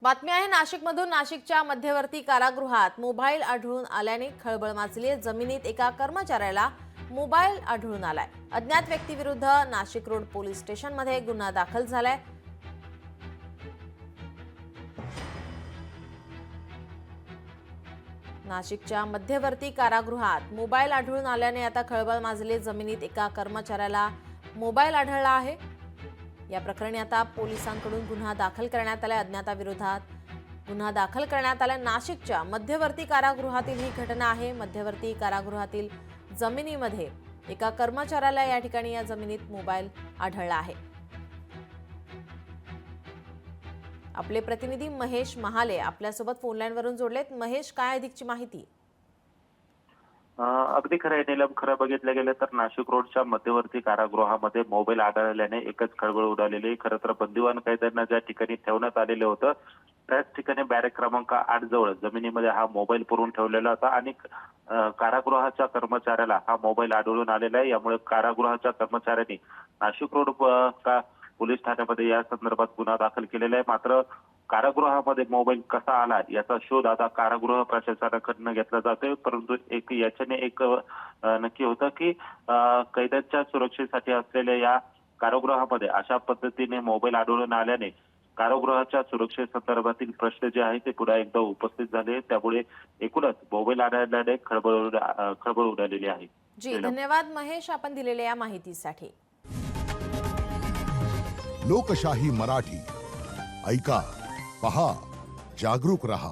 बातमी आहे नाशिकमधून। नाशिकच्या मध्यवर्ती कारागृहात मोबाईल आढळून आल्याने खळबळ माजली आहे। जमिनीत एका कर्मचाऱ्याला मोबाईल आढळून आलाय। अज्ञात व्यक्तीविरुद्ध नाशिक रोड पोलीस स्टेशनमध्ये गुन्हा दाखल झालाय। नाशिकच्या मध्यवर्ती कारागृहात मोबाईल आढळून आल्याने आता खळबळ माजली। जमिनीत एका कर्मचाऱ्याला मोबाईल आढळला आहे। या प्रकरणी आता पोलिसांकडून गुन्हा दाखल करण्यात आला। अज्ञाताविरोधात गुन्हा दाखल करण्यात आला। नाशिकच्या मध्यवर्ती कारागृहातील ही घटना आहे। मध्यवर्ती कारागृहातील जमिनीमध्ये एका कर्मचाऱ्याला या ठिकाणी या जमिनीत मोबाईल आढळला आहे। आपले प्रतिनिधी महेश महाले आपल्यासोबत फोन लाईन वरून जोडलेत। महेश, काय अधिकची माहिती? अगदी खरं आहे नीलम, खरं बघितलं गेलं तर नाशिक रोडच्या मध्यवर्ती कारागृहामध्ये मोबाईल आढळल्याने एकच खळबळ उडालेली आहे। खरं तर बंदिवान कैद्यांना ज्या ठिकाणी ठेवण्यात आलेलं होतं त्याच ठिकाणी बॅरेक क्रमांक 8 जवळ जमिनीमध्ये हा मोबाईल पुरून ठेवलेला होता आणि कारागृहाच्या कर्मचाऱ्याला हा मोबाईल आढळून आलेला आहे। यामुळे कारागृहाच्या कर्मचाऱ्यांनी नाशिक रोड पोलीस ठाण्यामध्ये या संदर्भात गुन्हा दाखल केलेला आहे। मात्र कारागृहामध्ये मोबाईल कसा आला याचा शोध आता कारागृह प्रशासनाकडून घेतला जातोय। परंतु याच्याने एक नक्की होतं की कैद्यांच्या सुरक्षेसाठी असलेल्या या कारागृहामध्ये अशा पद्धतीने मोबाईल आढळून आल्याने कारागृहाच्या सुरक्षेसंदर्भातील प्रश्न जे आहेत ते पुन्हा एकदा उपस्थित झाले। त्यामुळे एकूणच मोबाईल आढळल्याने खळबळ उडालेली आहे। जी, धन्यवाद महेश, आपण दिलेल्या या माहितीसाठी। लोकशाही मराठी ऐका, पहा, जागरूक रहा।